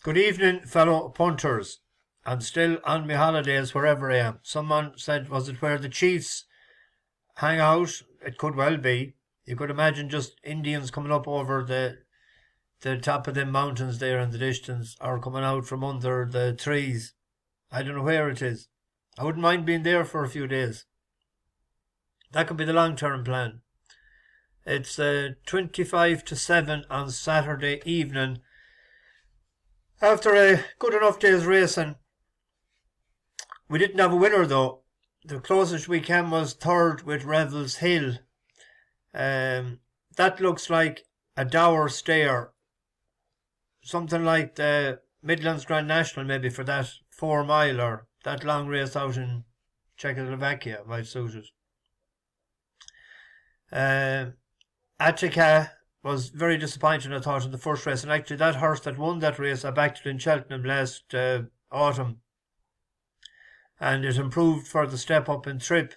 Good evening, fellow punters. I'm still on my holidays wherever I am. Someone said, was it where the chiefs hang out? It could well be. You could imagine just Indians coming up over the top of the mountains there in the distance, or coming out from under the trees. I don't know where it is. I wouldn't mind being there for a few days. That could be the long-term plan. It's 25 to 7 on Saturday evening. After a good enough day's racing, we didn't have a winner though. The closest we came was third with Revels Hill. That looks like a dour stare. Something like the Midlands Grand National maybe for that 4 mile or that long race out in Czechoslovakia might suit it. Attica was very disappointing, I thought, in the first race. And actually, that horse that won that race, I backed it in Cheltenham last autumn. And it improved for the step up in trip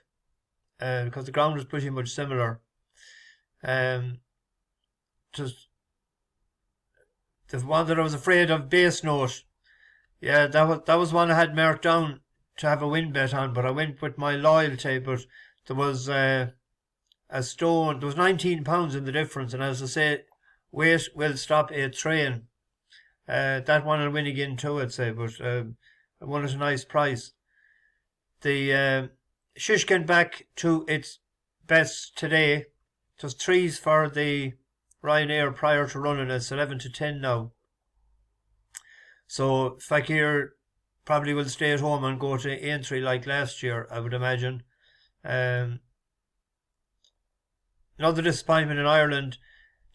because the ground was pretty much similar. Just the one that I was afraid of, Base Note. Yeah, that was one I had marked down to have a win bet on, but I went with my loyalty. But there was a stone. There was £19 in the difference, and as I say, weight will stop a train. That one will win again too, I'd say, but I won at a nice price. The Shishkin back to its best today. Just threes for the Ryanair prior to running. It's 11 to 10 now. So Fakir probably will stay at home and go to Aintree like last year, I would imagine. Another disappointment in Ireland,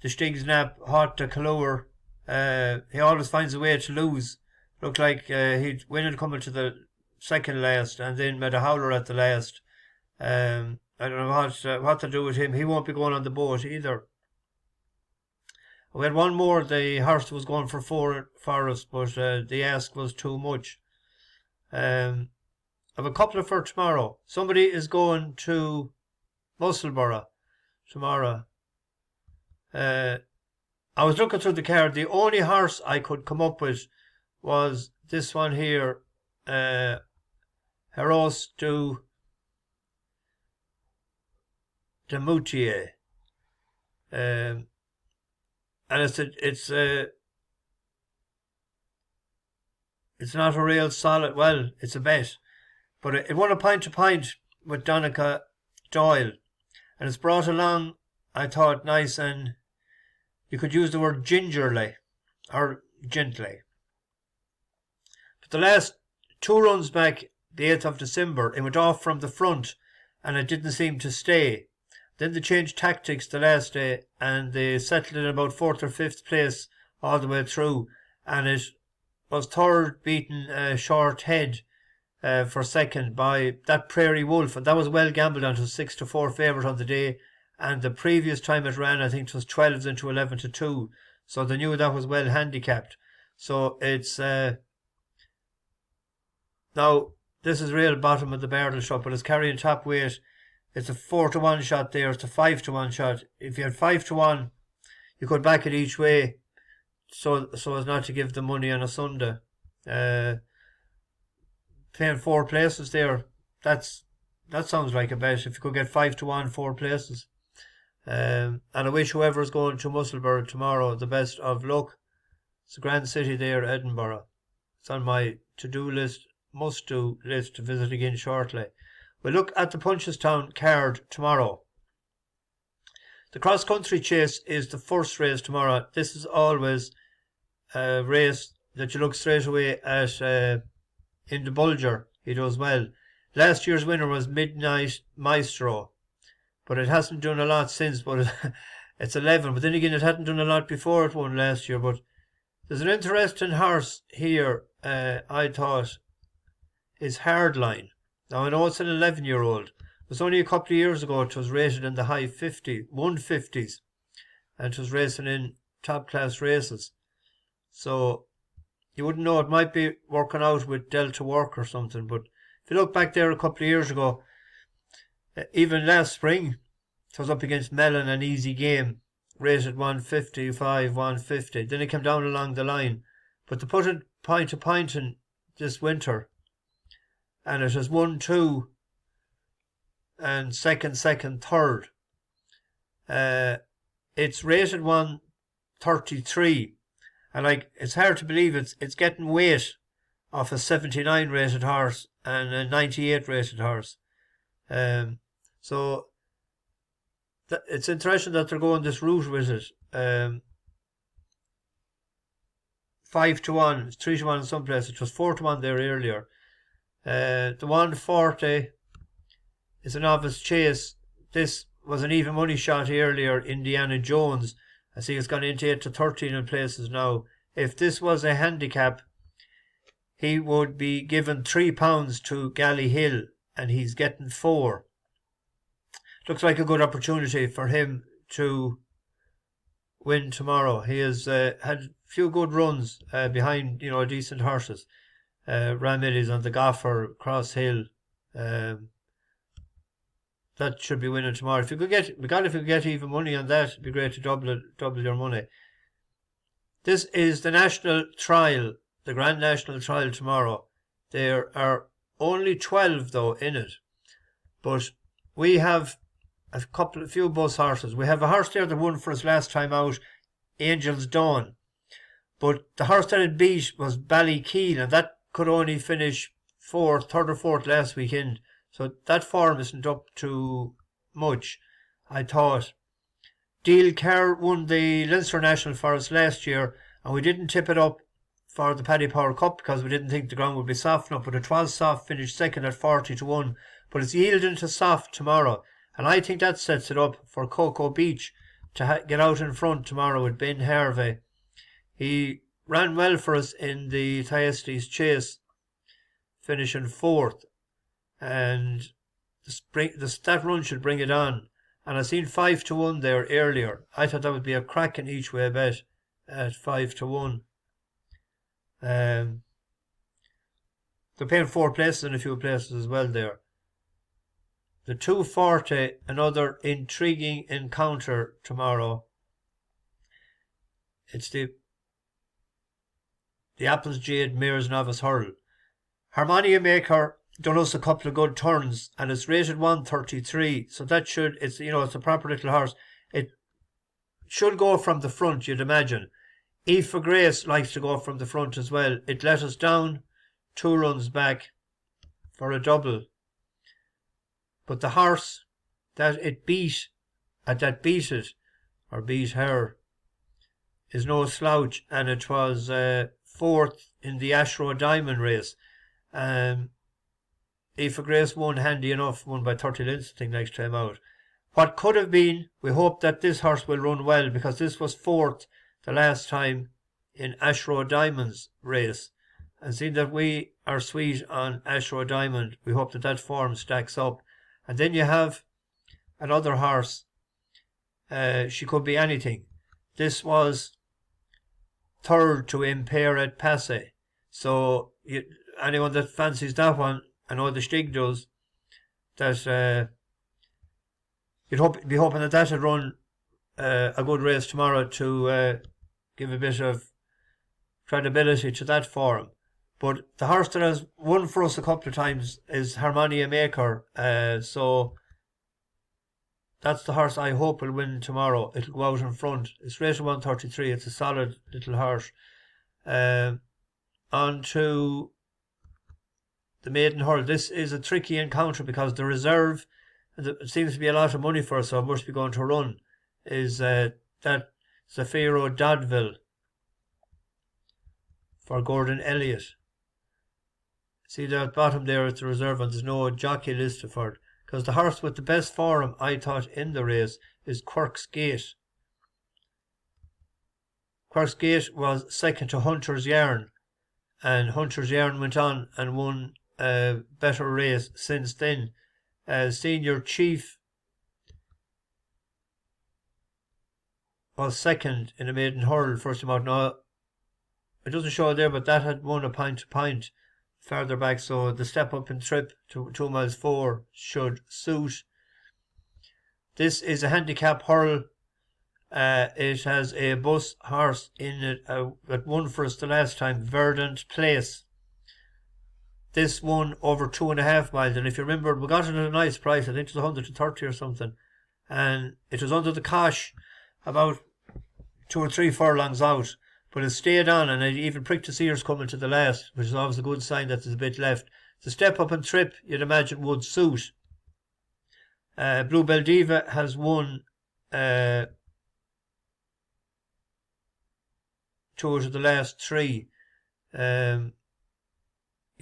the Stigsnap Hot to Calour. He always finds a way to lose. Looked like he'd win and coming to the second last and then made a howler at the last. I don't know what to do with him. He won't be going on the boat either. We had one more. The horse was going for 4 for us, but the ask was too much. I have a couple for tomorrow. Somebody is going to Musselburgh tomorrow. I was looking through the card. The only horse I could come up with was this one here, Heros de Moutiers. And it's not a real solid. Well, it's a bet, but it won a point to point with Donica Doyle. And it's brought along, I thought, nice, and you could use the word gingerly or gently. But the last 2 runs back, the 8th of December, it went off from the front and it didn't seem to stay. Then they changed tactics the last day and they settled in about 4th or 5th place all the way through. And it was third, beaten Short Head for second by that Prairie Wolf, and that was well gambled on. It was 6 to 4 favourite on the day, and the previous time it ran, I think it was 12s into 11 to 2, so they knew that was well handicapped. So it's now this is real bottom of the barrel shot, but it's carrying top weight. It's a 4 to 1 shot there. It's a 5 to 1 shot. If you had 5 to 1, you could back it each way, so as not to give the money on a Sunday. Paying 4 places there, that sounds like a bet. If you could get 5 to 1, 4 places. And I wish whoever's going to Musselburgh tomorrow the best of luck. It's a grand city there, Edinburgh. It's on my to-do list, must-do list to visit again shortly. We'll look at the Punchestown card tomorrow. The cross-country chase is the first race tomorrow. This is always a race that you look straight away at in the Bulger. He does well. Last year's winner was Midnight Maestro, but it hasn't done a lot since, but it's 11. But then again, it hadn't done a lot before it won last year. But there's an interesting horse here, I thought, is Hardline. Now, I know it's an 11-year-old. It was only a couple of years ago it was rated in the high 150s, and it was racing in top-class races. So you wouldn't know, it might be working out with Delta Work or something, but if you look back there a couple of years ago, even last spring, it was up against Mellon, an easy game, rated 155, 150. Then it came down along the line, But to put it point to point in this winter, and it has 1, 2, and second, third. It's rated 133, and like it's hard to believe it's getting weight off a 79 rated horse and a 98 rated horse. So it's interesting that they're going this route with it. 5 to 1, it's 3 to 1 in some places. It was 4 to 1 there earlier. The 140 is a novice chase. This was an even money shot earlier. Indiana Jones, I see it's gone into 8 to 13 in places now. If this was a handicap, he would be given £3 to Galley Hill, and he's getting 4. Looks like a good opportunity for him to win tomorrow. He has had a few good runs behind, decent horses. Ramillies on the Goffer, Cross Hill. That should be winning tomorrow. If you could get even money on that, it'd be great to double your money. This is the national trial, the Grand National Trial tomorrow. There are only 12 though in it, but we have a few bus horses. We have a horse there that won for us last time out, Angel's Dawn, but the horse that it beat was Ballykeen, and that could only finish third or fourth last weekend. So that form isn't up to much, I thought. Deal Kerr won the Leinster National for us last year, and we didn't tip it up for the Paddy Power Cup because we didn't think the ground would be soft enough, but it was soft, finished second at 40 to 1. But it's yielding to soft tomorrow, and I think that sets it up for Coko Beach to get out in front tomorrow with Ben Harvey. He ran well for us in the Thyestes Chase, finishing 4th. And that run should bring it on. And I seen 5 to 1 there earlier. I thought that would be a cracking each way bet at 5 to 1. They're paying 4 places in a few places as well there. The 240, another intriguing encounter tomorrow. It's the Apples Jade Mare's Novice Hurl. Harmonia Maker done us a couple of good turns, and it's rated 133, so that should, it's a proper little horse. It should go from the front, you'd imagine. Aoife Grace likes to go from the front as well. It let us down 2 runs back for a double, but the horse that it beat her is no slouch, and it was 4th in the Ashrow Diamond race. Aoife Grace won handy enough, won by 30 lengths, I think, next time out. What could have been, we hope that this horse will run well, because this was 4th the last time in Ashrow Diamond's race. And seeing that we are sweet on Ashrow Diamond, we hope that form stacks up. And then you have another horse. She could be anything. This was 3rd to Impair et Passe. So anyone that fancies that one, I know the Stig does, that you'd be hoping that would run a good race tomorrow to give a bit of credibility to that form. But the horse that has won for us a couple of times is Harmonia Maker, so that's the horse I hope will win tomorrow. It'll go out in front. It's rated 133. It's a solid little horse. On to the Maiden Hurl. This is a tricky encounter because the reserve, it seems to be a lot of money for us, so it must be going to run, is that Zafiro Dodville for Gordon Elliott. See there at the bottom there, it's the reserve, and there's no jockey listed for it, because the horse with the best form, I thought, in the race is Quirk's Gate. Quirk's Gate was 2nd to Hunter's Yarn, and Hunter's Yarn went on and won a better race since then. Senior Chief was 2nd in a maiden hurl first time out. Now, it doesn't show there, but that had won a point to point further back, so the step up in trip to 2 miles 4 should suit. This is a handicap hurl, It has a bus horse in it that won for us the last time, Verdant Place. This won over 2.5 miles, and if you remember, we got it at a nice price. I think it was 130 or something, and it was under the cosh about 2 or 3 furlongs out, but it stayed on, and it even pricked its ears coming to the last, which is always a good sign that there's a bit left. The step up and trip, you'd imagine, would suit. Bluebell Diva has won 2 out of the last 3.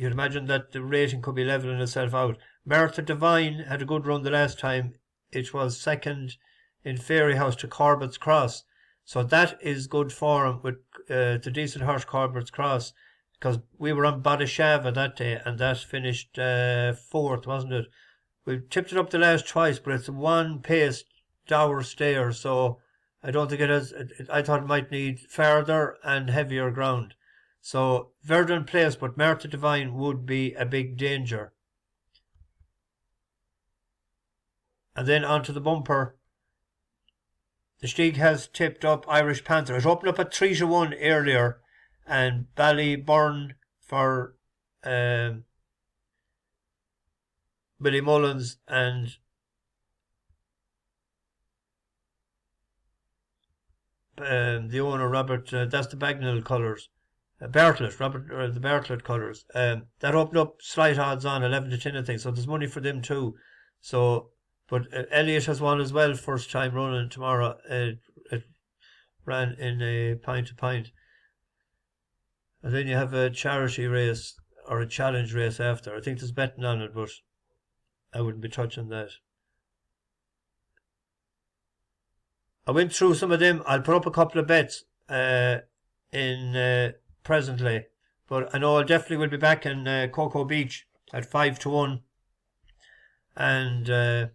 You'd imagine that the rating could be levelling itself out. Martha Divine had a good run the last time. It was second in Fairy House to Corbett's Cross. So that is good form with the decent horse Corbett's Cross, because we were on Badashava that day, and that finished 4th, wasn't it? We tipped it up the last twice, but it's a one-paced dour stair, so I don't think it has. I thought it might need farther and heavier ground. So Verdant Place, but Martha Divine would be a big danger. And then onto the bumper. The Stieg has tipped up Irish Panther. It opened up at 3-1 earlier, and Ballyburn for Billy Mullins and the owner Robert. That's the Bagnall colours. Bartlett, the Bartlett colours. That opened up slight odds on 11 to 10, I think. So there's money for them too. So, but Elliot has won as well, first time running tomorrow. It ran in a pint to pint. And then you have a charity race or a challenge race after. I think there's betting on it, but I wouldn't be touching that. I went through some of them. I'll put up a couple of bets in presently, but I know I definitely will be back in Coko Beach at 5-1, and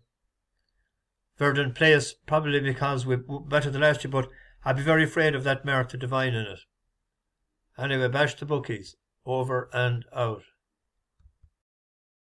Verdant Place probably because we better than last year, but I'd be very afraid of that Martha Divine in it. Anyway, bash the bookies. Over and out.